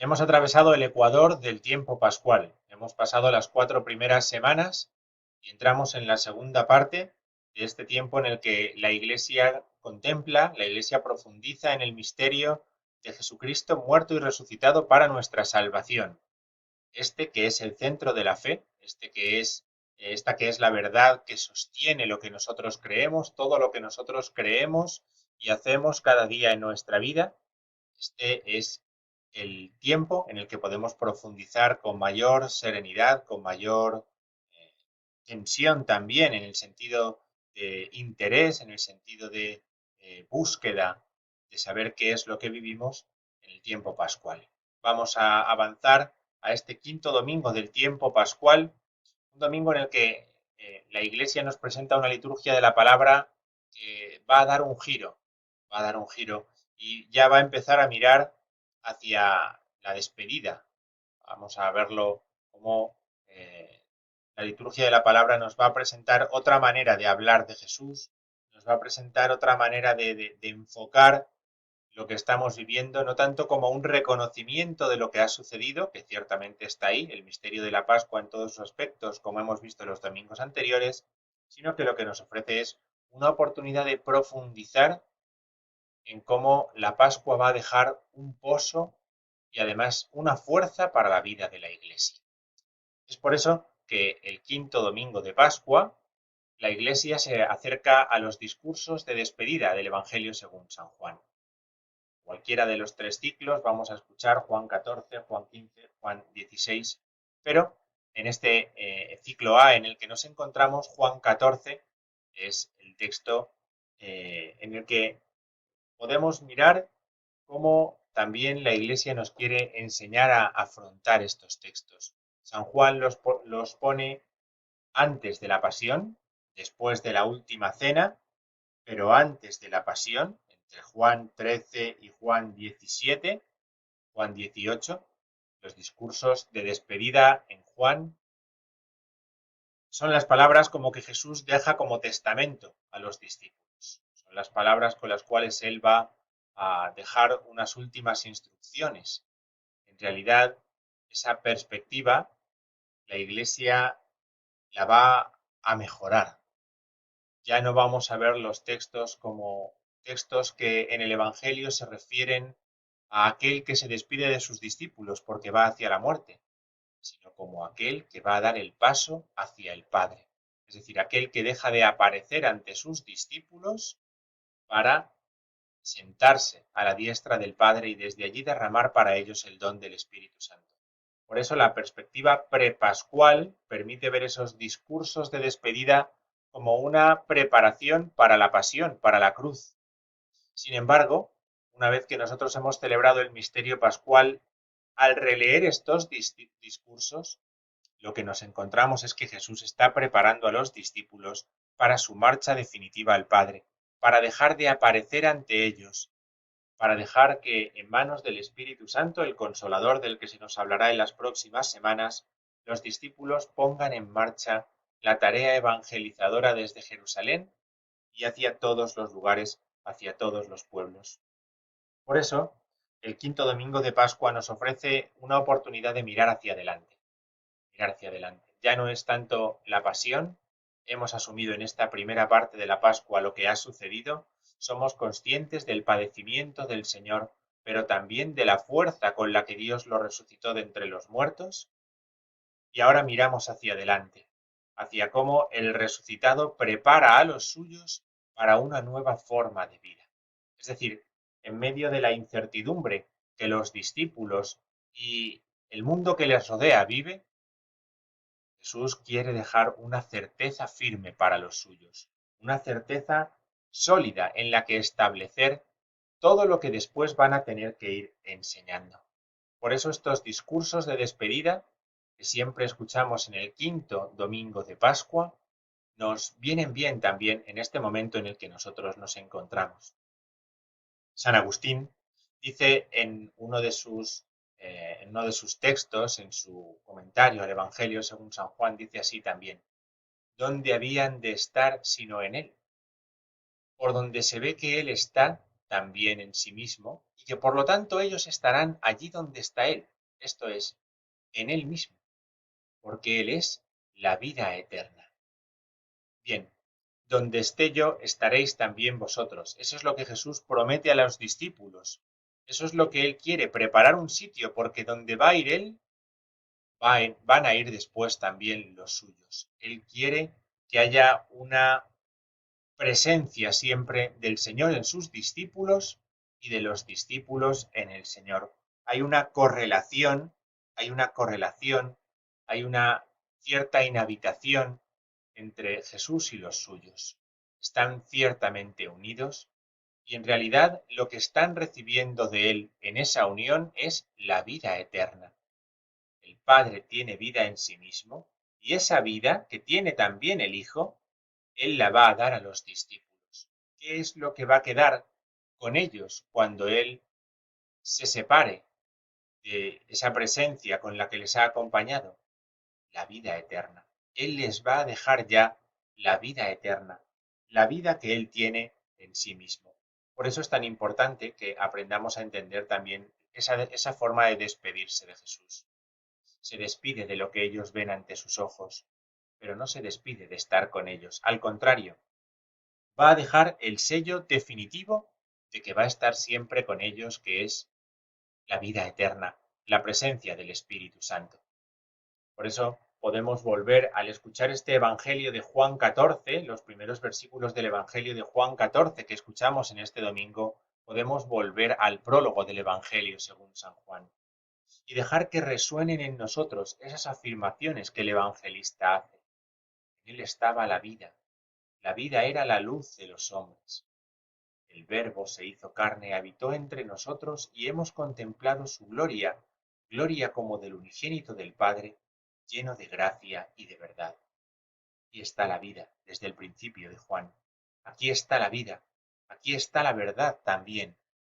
Hemos atravesado el ecuador del tiempo pascual. Hemos pasado las 4 primeras semanas y entramos en la segunda parte de este tiempo en el que la Iglesia contempla, la Iglesia profundiza en el misterio de Jesucristo muerto y resucitado para nuestra salvación. Este que es el centro de la fe, esta que es la verdad que sostiene lo que nosotros creemos, todo lo que nosotros creemos y hacemos cada día en nuestra vida. Este es el tiempo en el que podemos profundizar con mayor serenidad, con mayor eh, tensión también, en el sentido de interés, en el sentido de búsqueda de saber qué es lo que vivimos en el tiempo pascual. Vamos a avanzar a este quinto domingo del tiempo pascual, un domingo en el que la Iglesia nos presenta una liturgia de la palabra que va a dar un giro, va a dar un giro y ya va a empezar a mirar hacia la despedida. Vamos a verlo como la liturgia de la palabra nos va a presentar otra manera de hablar de Jesús, nos va a presentar otra manera de enfocar lo que estamos viviendo, no tanto como un reconocimiento de lo que ha sucedido, que ciertamente está ahí, el misterio de la Pascua en todos sus aspectos, como hemos visto en los domingos anteriores, sino que lo que nos ofrece es una oportunidad de profundizar en cómo la Pascua va a dejar un pozo y además una fuerza para la vida de la Iglesia. Es por eso que el quinto domingo de Pascua, la Iglesia se acerca a los discursos de despedida del Evangelio según San Juan. Cualquiera de los tres ciclos vamos a escuchar Juan 14, Juan 15, Juan 16, pero en este ciclo A en el que nos encontramos, Juan 14 es el texto en el que podemos mirar cómo también la Iglesia nos quiere enseñar a afrontar estos textos. San Juan los pone antes de la pasión, después de la última cena, pero antes de la pasión, entre Juan 13 y Juan 17, Juan 18, los discursos de despedida en Juan son las palabras como que Jesús deja como testamento a los discípulos. Son las palabras con las cuales él va a dejar unas últimas instrucciones. En realidad, esa perspectiva, la Iglesia la va a mejorar. Ya no vamos a ver los textos como textos que en el Evangelio se refieren a aquel que se despide de sus discípulos porque va hacia la muerte, sino como aquel que va a dar el paso hacia el Padre. Es decir, aquel que deja de aparecer ante sus discípulos para sentarse a la diestra del Padre y desde allí derramar para ellos el don del Espíritu Santo. Por eso la perspectiva prepascual permite ver esos discursos de despedida como una preparación para la pasión, para la cruz. Sin embargo, una vez que nosotros hemos celebrado el misterio pascual, al releer estos discursos, lo que nos encontramos es que Jesús está preparando a los discípulos para su marcha definitiva al Padre, para dejar de aparecer ante ellos, para dejar que en manos del Espíritu Santo, el Consolador del que se nos hablará en las próximas semanas, los discípulos pongan en marcha la tarea evangelizadora desde Jerusalén y hacia todos los lugares, hacia todos los pueblos. Por eso, el quinto domingo de Pascua nos ofrece una oportunidad de mirar hacia adelante, mirar hacia adelante. Ya no es tanto la pasión, hemos asumido en esta primera parte de la Pascua lo que ha sucedido, somos conscientes del padecimiento del Señor, pero también de la fuerza con la que Dios lo resucitó de entre los muertos, y ahora miramos hacia adelante, hacia cómo el resucitado prepara a los suyos para una nueva forma de vida. Es decir, en medio de la incertidumbre que los discípulos y el mundo que les rodea vive, Jesús quiere dejar una certeza firme para los suyos, una certeza sólida en la que establecer todo lo que después van a tener que ir enseñando. Por eso estos discursos de despedida que siempre escuchamos en el quinto domingo de Pascua nos vienen bien también en este momento en el que nosotros nos encontramos. San Agustín dice en uno de sus textos, en su comentario al Evangelio según San Juan, dice así también: ¿dónde habían de estar sino en él? Por donde se ve que él está, también en sí mismo y que por lo tanto ellos estarán allí donde está Él, esto es, en Él mismo, porque Él es la vida eterna. Bien, donde esté yo, estaréis también vosotros. Eso es lo que Jesús promete a los discípulos. Eso es lo que Él quiere, preparar un sitio, porque donde va a ir Él, van a ir después también los suyos. Él quiere que haya una presencia siempre del Señor en sus discípulos y de los discípulos en el Señor. Hay una correlación, hay una correlación, hay una cierta inhabitación entre Jesús y los suyos. Están ciertamente unidos y en realidad lo que están recibiendo de Él en esa unión es la vida eterna. El Padre tiene vida en sí mismo y esa vida que tiene también el Hijo, Él la va a dar a los discípulos. ¿Qué es lo que va a quedar con ellos cuando Él se separe de esa presencia con la que les ha acompañado? La vida eterna. Él les va a dejar ya la vida eterna, la vida que Él tiene en sí mismo. Por eso es tan importante que aprendamos a entender también esa forma de despedirse de Jesús. Se despide de lo que ellos ven ante sus ojos, pero no se despide de estar con ellos. Al contrario, va a dejar el sello definitivo de que va a estar siempre con ellos, que es la vida eterna, la presencia del Espíritu Santo. Por eso podemos volver al escuchar este Evangelio de Juan 14, los primeros versículos del Evangelio de Juan 14 que escuchamos en este domingo, podemos volver al prólogo del Evangelio según San Juan y dejar que resuenen en nosotros esas afirmaciones que el evangelista hace. En él estaba la vida era la luz de los hombres. El Verbo se hizo carne, habitó entre nosotros y hemos contemplado su gloria, gloria como del unigénito del Padre, lleno de gracia y de verdad. Aquí está la vida, desde el principio de Juan. Aquí está la vida, aquí está la verdad también.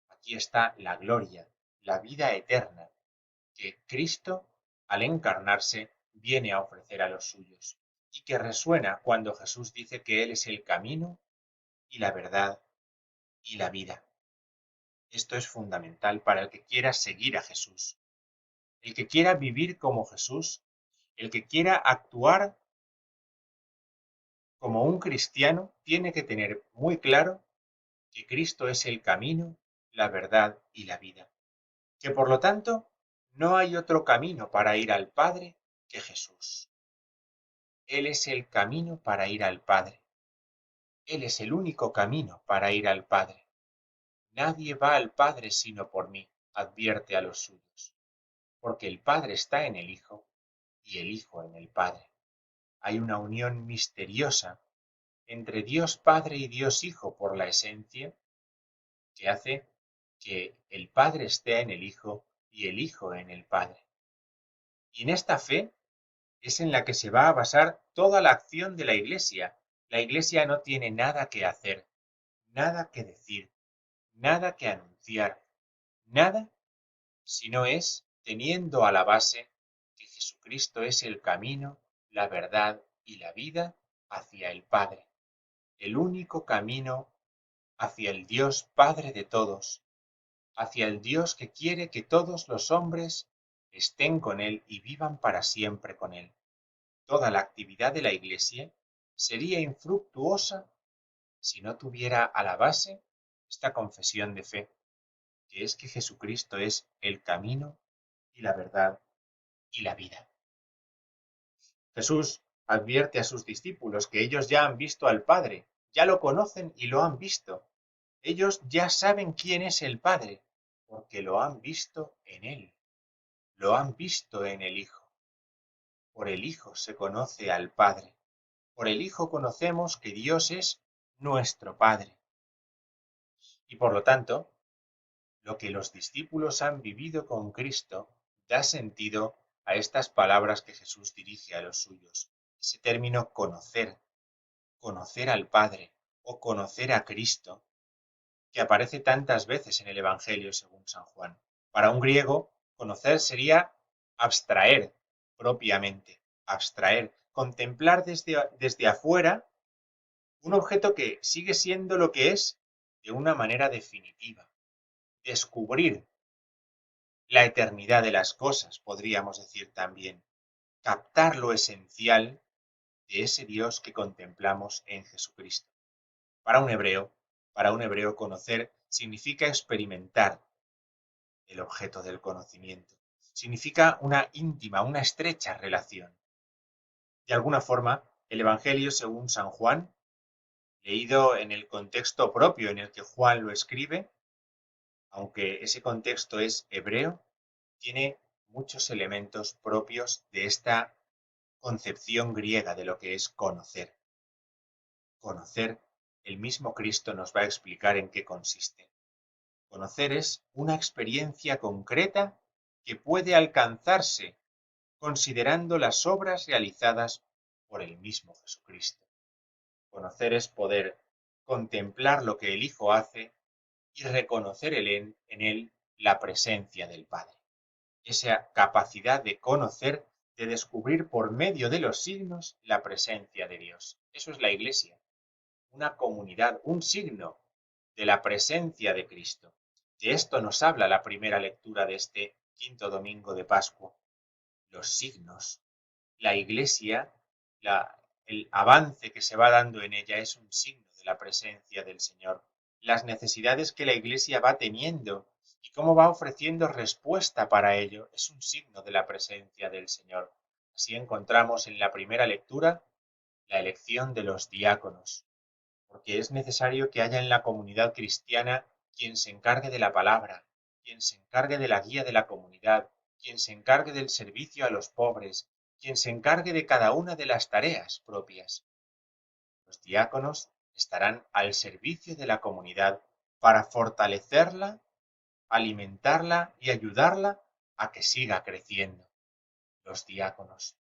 Aquí está la gloria, la vida eterna, que Cristo, al encarnarse, viene a ofrecer a los suyos, y que resuena cuando Jesús dice que Él es el camino y la verdad y la vida. Esto es fundamental para el que quiera seguir a Jesús, el que quiera vivir como Jesús, el que quiera actuar como un cristiano, tiene que tener muy claro que Cristo es el camino, la verdad y la vida. Que por lo tanto, no hay otro camino para ir al Padre que Jesús. Él es el camino para ir al Padre. Él es el único camino para ir al Padre. Nadie va al Padre sino por mí, advierte a los suyos, porque el Padre está en el Hijo y el Hijo en el Padre. Hay una unión misteriosa entre Dios Padre y Dios Hijo por la esencia que hace que el Padre esté en el Hijo y el Hijo en el Padre. Y en esta fe es en la que se va a basar toda la acción de la Iglesia. La Iglesia no tiene nada que hacer, nada que decir, nada que anunciar, nada, sino es teniendo a la base que Jesucristo es el camino, la verdad y la vida hacia el Padre, el único camino hacia el Dios Padre de todos, hacia el Dios que quiere que todos los hombres estén con Él y vivan para siempre con Él. Toda la actividad de la Iglesia sería infructuosa si no tuviera a la base esta confesión de fe, que es que Jesucristo es el camino y la verdad y la vida. Jesús advierte a sus discípulos que ellos ya han visto al Padre, ya lo conocen y lo han visto. Ellos ya saben quién es el Padre, porque lo han visto en Él, lo han visto en el Hijo. Por el Hijo se conoce al Padre. Por el Hijo conocemos que Dios es nuestro Padre. Y por lo tanto, lo que los discípulos han vivido con Cristo da sentido a estas palabras que Jesús dirige a los suyos. Ese término conocer, conocer al Padre o conocer a Cristo, que aparece tantas veces en el Evangelio según San Juan. Para un griego, conocer sería abstraer propiamente, abstraer, contemplar desde afuera un objeto que sigue siendo lo que es, de una manera definitiva, descubrir la eternidad de las cosas, podríamos decir también, captar lo esencial de ese Dios que contemplamos en Jesucristo. Para un hebreo, para un hebreo conocer significa experimentar el objeto del conocimiento. Significa una íntima, una estrecha relación. De alguna forma, el Evangelio según San Juan, leído en el contexto propio en el que Juan lo escribe, aunque ese contexto es hebreo, tiene muchos elementos propios de esta concepción griega de lo que es conocer. Conocer, el mismo Cristo nos va a explicar en qué consiste. Conocer es una experiencia concreta que puede alcanzarse considerando las obras realizadas por el mismo Jesucristo. Conocer es poder contemplar lo que el Hijo hace y reconocer en él la presencia del Padre. Esa capacidad de conocer, de descubrir por medio de los signos la presencia de Dios. Eso es la Iglesia, una comunidad, un signo de la presencia de Cristo. De esto nos habla la primera lectura de este quinto domingo de Pascua. Los signos. La Iglesia, el avance que se va dando en ella es un signo de la presencia del Señor. Las necesidades que la Iglesia va teniendo y cómo va ofreciendo respuesta para ello es un signo de la presencia del Señor. Así encontramos en la primera lectura la elección de los diáconos, porque es necesario que haya en la comunidad cristiana quien se encargue de la palabra, quien se encargue de la guía de la comunidad, quien se encargue del servicio a los pobres, quien se encargue de cada una de las tareas propias. Los diáconos estarán al servicio de la comunidad para fortalecerla, alimentarla y ayudarla a que siga creciendo. Los diáconos.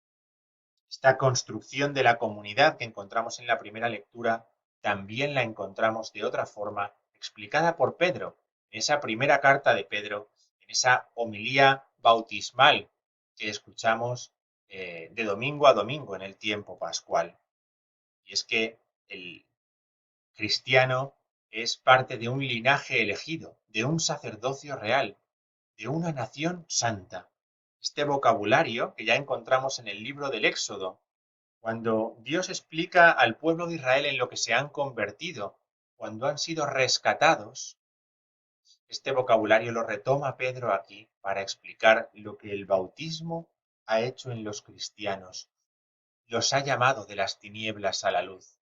Esta construcción de la comunidad que encontramos en la primera lectura también la encontramos de otra forma explicada por Pedro, en esa primera carta de Pedro, en esa homilía bautismal que escuchamos de domingo a domingo en el tiempo pascual. Y es que el cristiano es parte de un linaje elegido, de un sacerdocio real, de una nación santa. Este vocabulario que ya encontramos en el libro del Éxodo, cuando Dios explica al pueblo de Israel en lo que se han convertido, cuando han sido rescatados, este vocabulario lo retoma Pedro aquí para explicar lo que el bautismo ha hecho en los cristianos. Los ha llamado de las tinieblas a la luz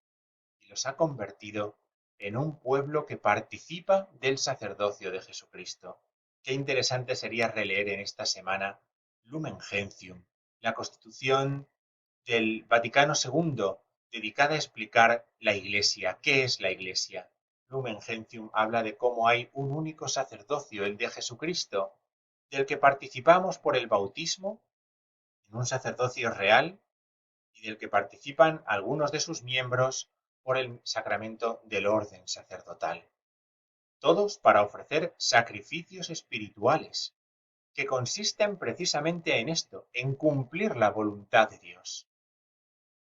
y los ha convertido en un pueblo que participa del sacerdocio de Jesucristo. Qué interesante sería releer en esta semana Lumen Gentium, la Constitución del Vaticano II, dedicada a explicar la Iglesia. ¿Qué es la Iglesia? Lumen Gentium habla de cómo hay un único sacerdocio, el de Jesucristo, del que participamos por el bautismo, en un sacerdocio real, y del que participan algunos de sus miembros por el sacramento del orden sacerdotal. Todos para ofrecer sacrificios espirituales, que consisten precisamente en esto, en cumplir la voluntad de Dios.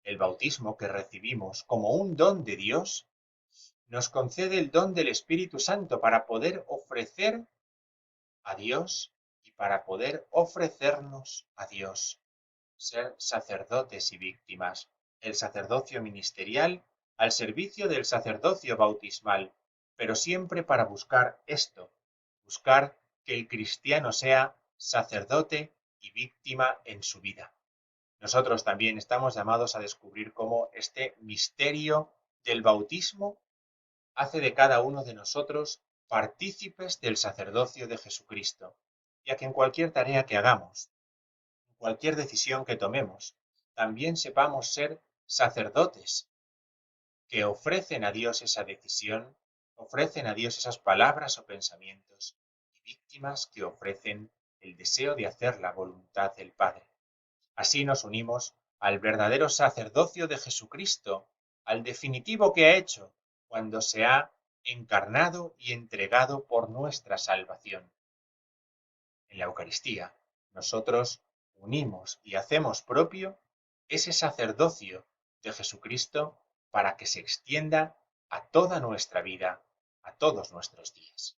El bautismo que recibimos como un don de Dios nos concede el don del Espíritu Santo para poder ofrecer a Dios y para poder ofrecernos a Dios, ser sacerdotes y víctimas, el sacerdocio ministerial al servicio del sacerdocio bautismal, pero siempre para buscar esto, buscar que el cristiano sea sacerdote y víctima en su vida. Nosotros también estamos llamados a descubrir cómo este misterio del bautismo hace de cada uno de nosotros partícipes del sacerdocio de Jesucristo, ya que en cualquier tarea que hagamos, en cualquier decisión que tomemos, también sepamos ser sacerdotes que ofrecen a Dios esa decisión, ofrecen a Dios esas palabras o pensamientos, y víctimas que ofrecen el deseo de hacer la voluntad del Padre. Así nos unimos al verdadero sacerdocio de Jesucristo, al definitivo que ha hecho cuando se ha encarnado y entregado por nuestra salvación. En la Eucaristía, nosotros unimos y hacemos propio ese sacerdocio de Jesucristo para que se extienda a toda nuestra vida, a todos nuestros días.